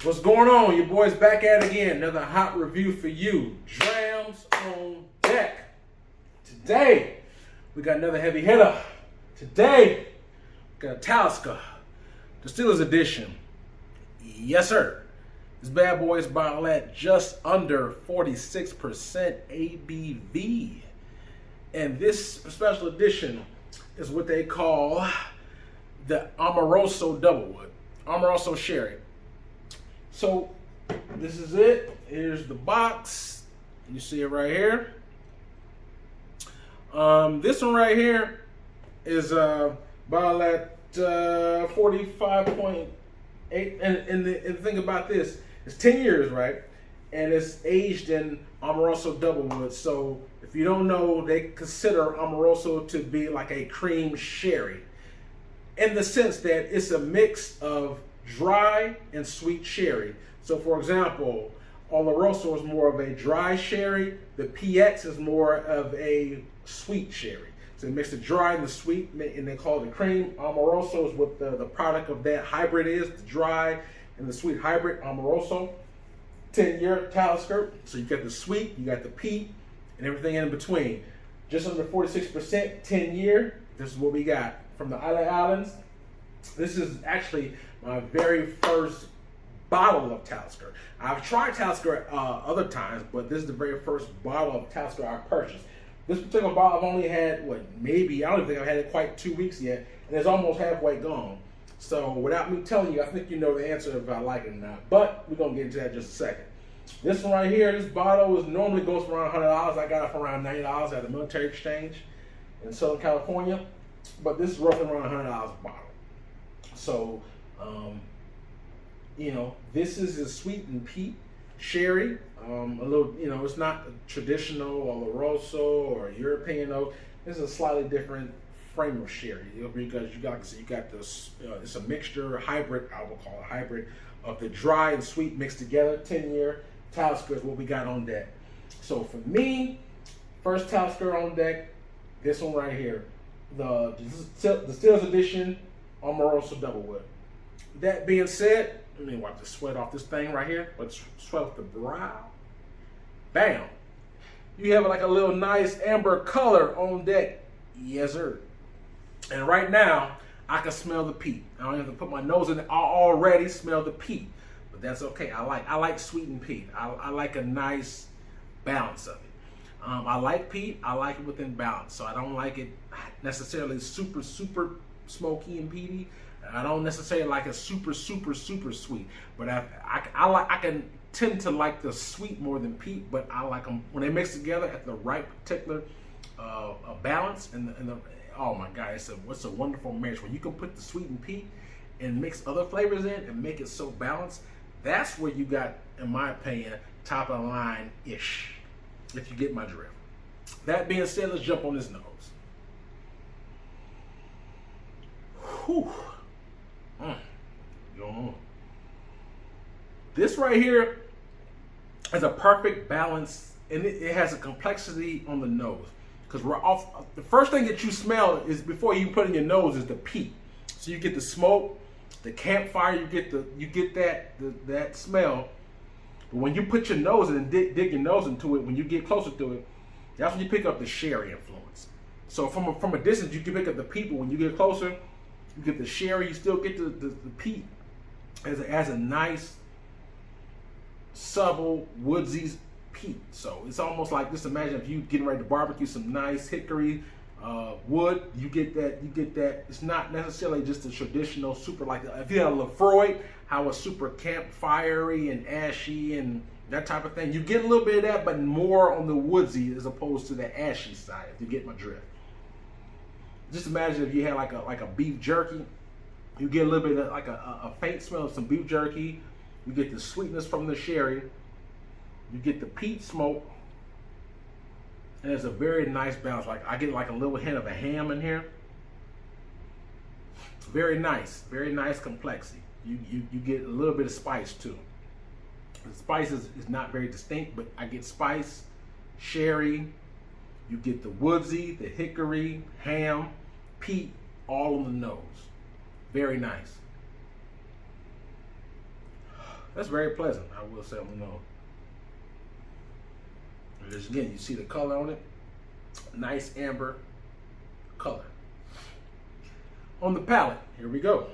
What's going on? Your boy's back at it again. Another hot review for you. Drams on deck. Today, we got another heavy hitter. Today, we got a Talisker Distillers Edition. Yes, sir. This bad boy is bottled at just under 46% ABV. And this special edition is what they call the Amoroso Doublewood. Amoroso Sherry. So this is it. Here's the box. You see it right here. This one right here is bottled at 45.8. And the thing about this, it's 10 years, right? And it's aged in Amoroso Doublewood. So if you don't know, they consider Amoroso to be like a cream sherry, in the sense that it's a mix of dry and sweet sherry. So for example, Amoroso is more of a dry sherry. The PX is more of a sweet sherry. So they mix the dry and the sweet, and they call it the cream. Amoroso is what the product of that hybrid is, the dry and the sweet hybrid, Amoroso. 10-year Talisker. So you got the sweet, you got the peat, and everything in between. Just under 46%, 10-year. This is what we got from the Islands. This is actually my very first bottle of Talisker. I've tried Talisker other times, but this is the very first bottle of Talisker I purchased. This particular bottle I've only had, I don't even think I've had it quite 2 weeks yet, and it's almost halfway gone. So without me telling you, I think you know the answer if I like it or not, but we're gonna get into that in just a second. This one right here, this bottle normally goes for around $100. I got it for around $90 at the military exchange in Southern California, but this is roughly around $100 a bottle. So, this is a sweet and peat sherry. A little, it's not a traditional Oloroso or European oak. This is a slightly different frame of sherry because you got this. It's a mixture, hybrid. I will call it a hybrid of the dry and sweet mixed together. 10-year Talisker is what we got on deck. So for me, first Talisker on deck, this one right here, the Distillers Edition Amoroso Doublewood. That being said, let me wipe the sweat off this thing right here. Let's sweat off the brow. Bam! You have like a little nice amber color on deck. Yes, sir. And right now, I can smell the peat. I don't have to put my nose in it. I already smell the peat, but that's okay. I like sweet and peat. I like a nice balance of it. I like peat. I like it within balance. So I don't like it necessarily super smoky and peaty. I don't necessarily like it super sweet. But I can tend to like the sweet more than peat. But I like them when they mix together at the right particular balance and oh my God, it's a wonderful marriage when you can put the sweet and peat and mix other flavors in and make it so balanced. That's where you got, in my opinion, top of the line ish, if you get my drift. That being said, let's jump on this nose. Whew. This right here is a perfect balance, and it has a complexity on the nose. Because the first thing that you smell is before you put in your nose is the peat. So you get the smoke, the campfire, you get that smell. But when you put your nose in and dig your nose into it, when you get closer to it, that's when you pick up the sherry influence. So from a distance, you can pick up the peat, but when you get closer, you get the sherry. You still get the peat as a nice, subtle, woodsy peat. So it's almost like, just imagine if you getting ready to barbecue some nice hickory wood. You get that. It's not necessarily just a traditional super, like if you had a Lefroy, how it's super campfirey and ashy and that type of thing. You get a little bit of that, but more on the woodsy as opposed to the ashy side. If you get my drift. Just imagine if you had like a beef jerky. You get a little bit of like a faint smell of some beef jerky. You get the sweetness from the sherry. You get the peat smoke. And it's a very nice balance. Like I get like a little hint of a ham in here. Very nice complexity. You get a little bit of spice too. The spice is not very distinct, but I get spice, sherry. You get the woodsy, the hickory, ham, peat, all on the nose. Very nice. That's very pleasant, I will say on the nose. And just again, you see the color on it. Nice amber color. On the palate, here we go.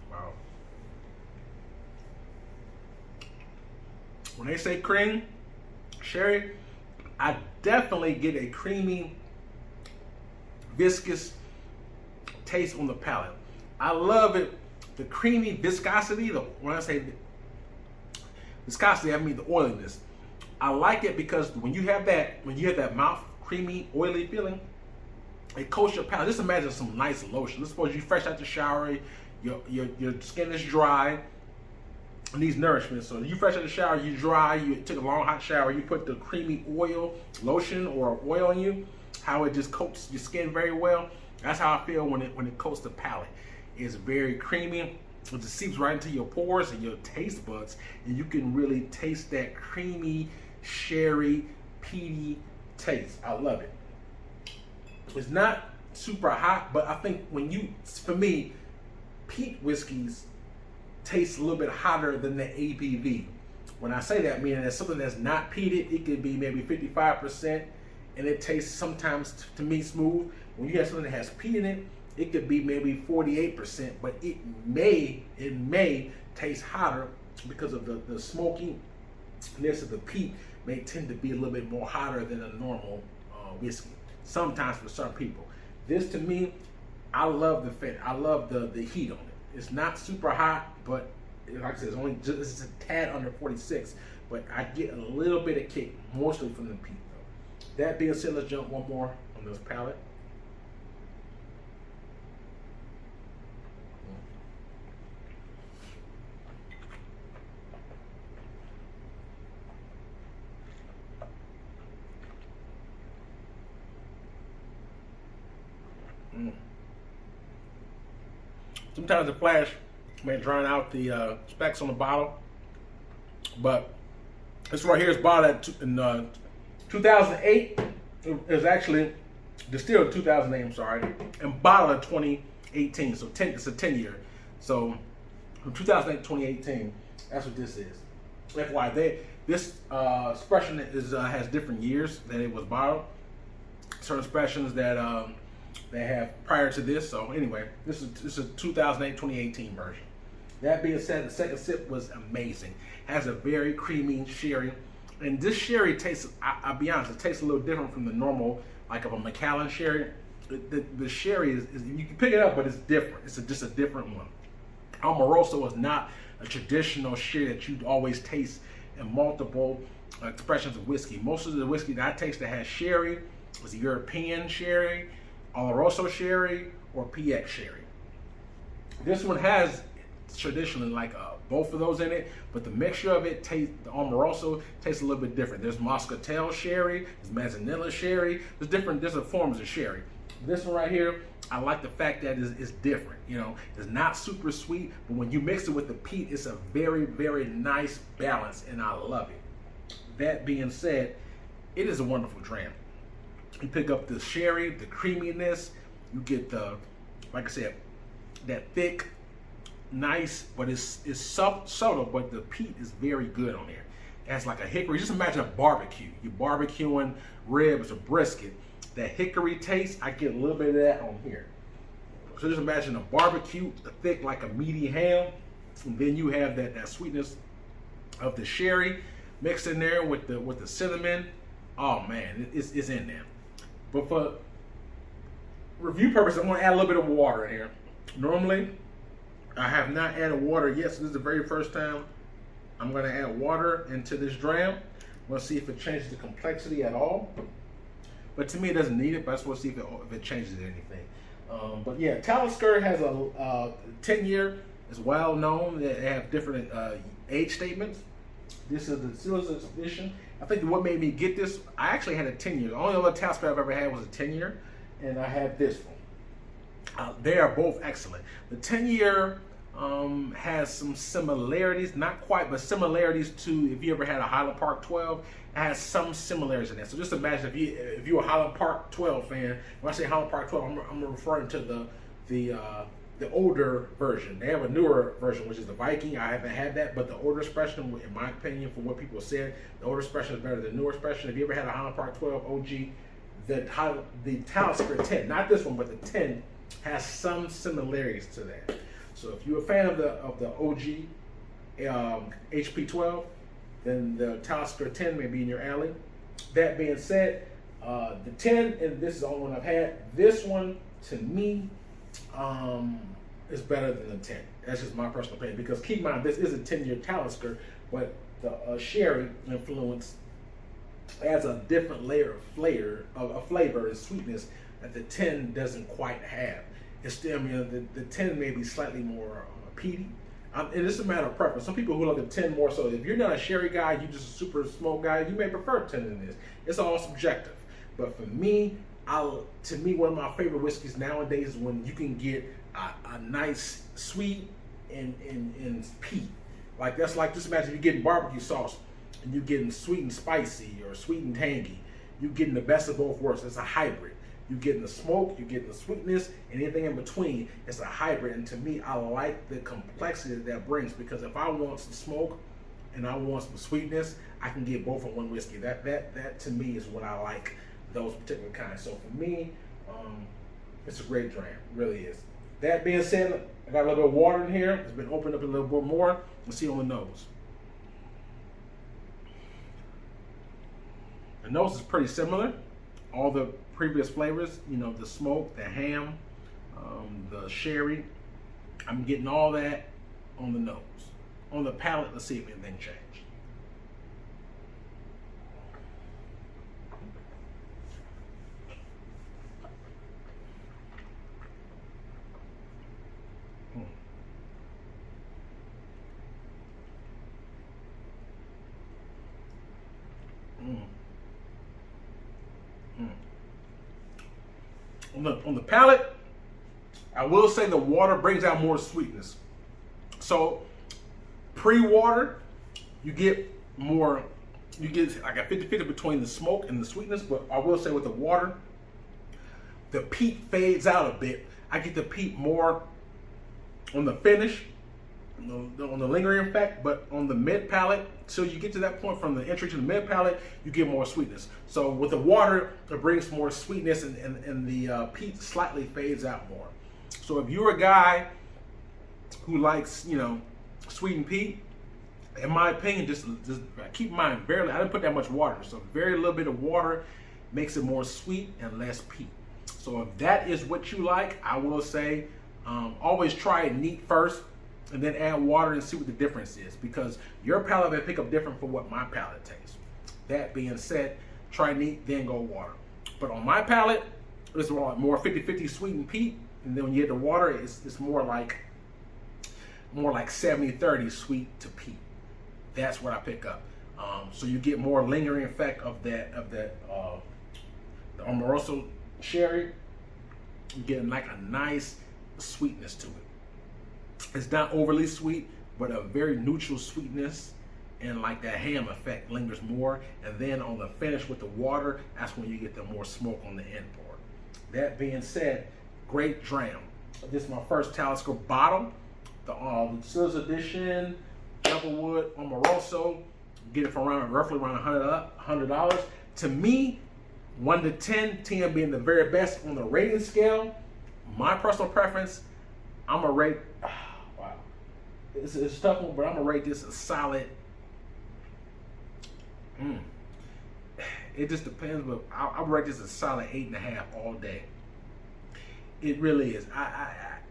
Wow. When they say cream, sherry, I definitely get a creamy, viscous taste on the palate. I love it. The creamy viscosity, when I say viscosity, I mean the oiliness. I like it because when you have that mouth creamy, oily feeling, it coats your palate. Just imagine some nice lotion. Let's suppose you fresh out the shower, your skin is dry, and needs nourishment. So you fresh out the shower, you dry, you took a long hot shower, you put the creamy oil, lotion or oil on you, how it just coats your skin very well. That's how I feel when it coats the palate. It's very creamy. It just seeps right into your pores and your taste buds, and you can really taste that creamy, sherry, peaty taste. I love it. It's not super hot, but I think for me, peat whiskeys taste a little bit hotter than the ABV. When I say that, meaning that something that's not peated, it could be maybe 55%, and it tastes sometimes, to me, smooth. When you have something that has peat in it, it could be maybe 48%, but it may taste hotter because of the smokiness of the peat may tend to be a little bit more hotter than a normal whiskey. Sometimes for some people. This to me, I love the fat. I love the heat on it. It's not super hot, but like I said, it's a tad under 46, but I get a little bit of kick, mostly from the peat though. That being said, let's jump one more on this palate. Sometimes the flash may drown out the specs on the bottle, but this right here is bottled in 2008. It was actually distilled in 2008, I'm sorry, and bottled in 2018. So it's a 10-year. So from 2008 to 2018, that's what this is. FYI, this expression has different years that it was bottled. Certain expressions that they have prior to this. So anyway, this is a 2008-2018 version. That being said, the second sip was amazing. Has a very creamy sherry, and this sherry tastes, I'll be honest, it tastes a little different from the normal, like of a Macallan sherry. The sherry is you can pick it up, but it's different. It's just a different one. Amoroso is not a traditional sherry that you'd always taste in multiple expressions of whiskey. Most of the whiskey that I taste that has sherry is European sherry, Amoroso sherry, or PX sherry. This one has traditionally like both of those in it, but the mixture of it, the Amoroso tastes a little bit different. There's Muscatel sherry, there's Manzanilla sherry, there's different forms of sherry. This one right here, I like the fact that it's different. You know, it's not super sweet, but when you mix it with the peat, it's a very, very nice balance, and I love it. That being said, it is a wonderful dram. You pick up the sherry, the creaminess, you get the, like I said, that thick, nice, but it's subtle, but the peat is very good on there. It has like a hickory. Just imagine a barbecue. You're barbecuing ribs or brisket. That hickory taste, I get a little bit of that on here. So just imagine a barbecue, a thick like a meaty ham, and then you have that sweetness of the sherry mixed in there with the cinnamon. Oh man, it's in there. But for review purposes, I'm going to add a little bit of water in here. Normally, I have not added water yet, so this is the very first time I'm going to add water into this dram. We'll see if it changes the complexity at all. But to me, it doesn't need it, but I just want to see if it changes anything. But yeah, Talisker has a 10-year. It's well known that they have different age statements. This is the Distillers Edition. I think what made me get this, I actually had a 10-year. The only other Talisker I've ever had was a 10-year, and I had this one. They are both excellent. The 10-year has some similarities, not quite, but similarities to if you ever had a Highland Park 12. It has some similarities in that. So just imagine if you're a Highland Park 12 fan. When I say Highland Park 12, I'm referring to the older version. They have a newer version, which is the Viking. I haven't had that, but the older expression, in my opinion, from what people said, the older expression is better than the newer expression. If you ever had a Highland Park 12 OG, the Talisker 10, not this one, but the 10 has some similarities to that. So if you're a fan of the OG HP 12, then the Talisker 10 may be in your alley. That being said, the 10, and this is the only one I've had, this one to me is better than the 10. That's just my personal opinion, because keep in mind, this is a 10-year Talisker, but the sherry influence adds a different layer of flavor and sweetness that the 10 doesn't quite have. It's still, I mean, the 10 may be slightly more peaty. And it's a matter of preference. Some people who look at 10 more so. If you're not a sherry guy, you're just a super smoke guy, you may prefer 10 than this. It's all subjective. But for me, to me, one of my favorite whiskeys nowadays is when you can get a nice sweet and peat. Like that's like, just imagine you're getting barbecue sauce and you're getting sweet and spicy or sweet and tangy. You're getting the best of both worlds. It's a hybrid. You're getting the smoke, you're getting the sweetness, and anything in between. It's a hybrid, and to me, I like the complexity that brings, because if I want some smoke and I want some sweetness, I can get both in one whiskey. That to me is what I like, those particular kinds. So for me, it's a great dram, it really is. That being said, I got a little bit of water in here. It's been opened up a little bit more. Let's see on the nose. The nose is pretty similar. All the previous flavors, you know, the smoke, the ham, the sherry, I'm getting all that on the nose. On the palate, let's see if anything changed. On the palate, I will say the water brings out more sweetness. So pre-water, you get like a 50-50 between the smoke and the sweetness, but I will say with the water, the peat fades out a bit. I get the peat more on the finish, on the lingering effect, but on the mid palate, till you get to that point from the entry to the mid palate, you get more sweetness. So with the water, it brings more sweetness, and the peat slightly fades out more. So if you're a guy who likes, you know, sweet and peat, in my opinion, just keep in mind, I didn't put that much water, so very little bit of water makes it more sweet and less peat. So if that is what you like, I will say always try it neat first, and then add water and see what the difference is, because your palate may pick up different from what my palate tastes. That being said, try neat, then go water. But on my palate, it's more 50-50 sweet and peat, and then when you hit the water, it's more like 70-30 sweet to peat. That's what I pick up. So you get more lingering effect of the Amoroso sherry. You're getting like a nice sweetness to it. It's not overly sweet, but a very neutral sweetness, and like that ham effect lingers more. And then on the finish with the water, that's when you get the more smoke on the end part. That being said, great dram. This is my first Talisker bottle, the Distillers Edition, Doublewood Amoroso. Get it for roughly around $100. To me, 1 to 10, 10 being the very best on the rating scale. My personal preference, I'm gonna rate. Wow, it's a tough one, but I'm gonna rate this a solid. It just depends, but I'll rate this a solid 8.5 all day. It really is.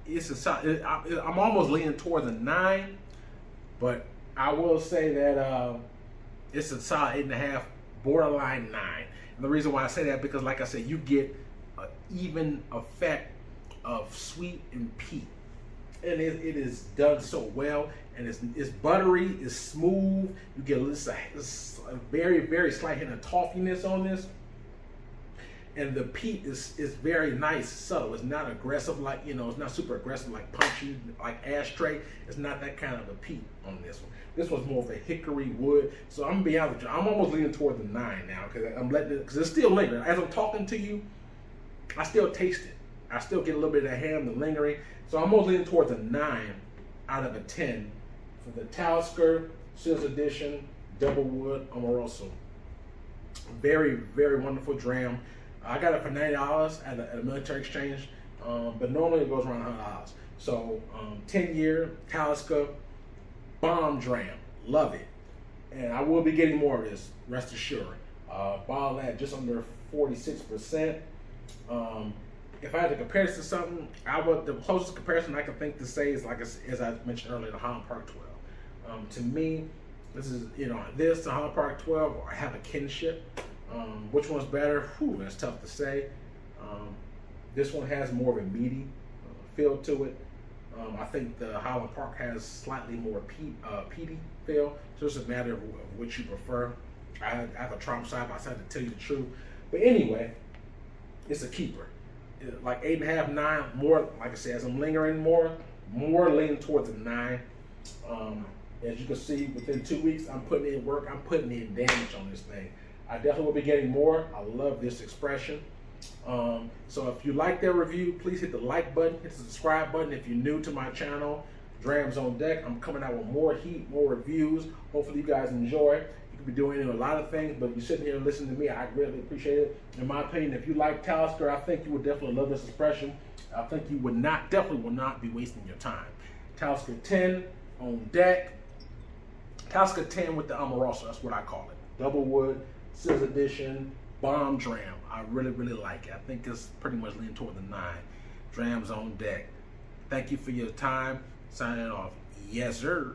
It's a solid. I'm almost leaning towards a 9, but I will say that it's a solid 8.5, borderline 9. And the reason why I say that, because like I said, you get an even effect of sweet and peat, and it is done so well. and it's buttery, it's smooth. You get a very, very slight hint of toffiness on this. And the peat is very nice, subtle. It's not aggressive like, it's not super aggressive like punchy, like ashtray. It's not that kind of a peat on this one. This one's more of a hickory wood. So I'm gonna be honest with you, I'm almost leaning toward the 9 now because it's still lingering. As I'm talking to you, I still taste it. I still get a little bit of the ham, the lingering. So I'm almost leaning towards a 9 out of a 10 for the Talisker Distillers Edition Double Wood Amoroso. Very, very wonderful dram. I got it for $90 at a military exchange, but normally it goes around $100. So 10-year Talisker bomb dram, love it. And I will be getting more of this, rest assured. Bottle at just under 46%. If I had to compare this to something, the closest comparison I can think to say is as I mentioned earlier, the Highland Park 12. To me, this is the Highland Park 12 have a kinship. Which one's better? Whew, that's tough to say. This one has more of a meaty feel to it. I think the Highland Park has slightly more peaty feel. So it's a matter of which you prefer. I have a Drams side by side to tell you the truth. But anyway, it's a keeper. Like 8.5, 9. More, like I said, as I'm lingering more leaning towards a 9. As you can see, within 2 weeks, I'm putting in work. I'm putting in damage on this thing. I definitely will be getting more. I love this expression. So if you like that review, please hit the like button, hit the subscribe button. If you're new to my channel, Drams on deck. I'm coming out with more heat, more reviews. Hopefully you guys enjoy. You could be doing a lot of things, but you're sitting here listening to me. I greatly appreciate it. In my opinion, if you like Talisker, I think you would definitely love this expression. I think you definitely will not be wasting your time. Talisker 10 on deck. Talisker 10 with the Amoroso, that's what I call it. Double wood. Distillers Edition bomb dram. I really, really like it. I think it's pretty much leaning toward the 9. Drams on deck. Thank you for your time. Signing off. Yes, sir.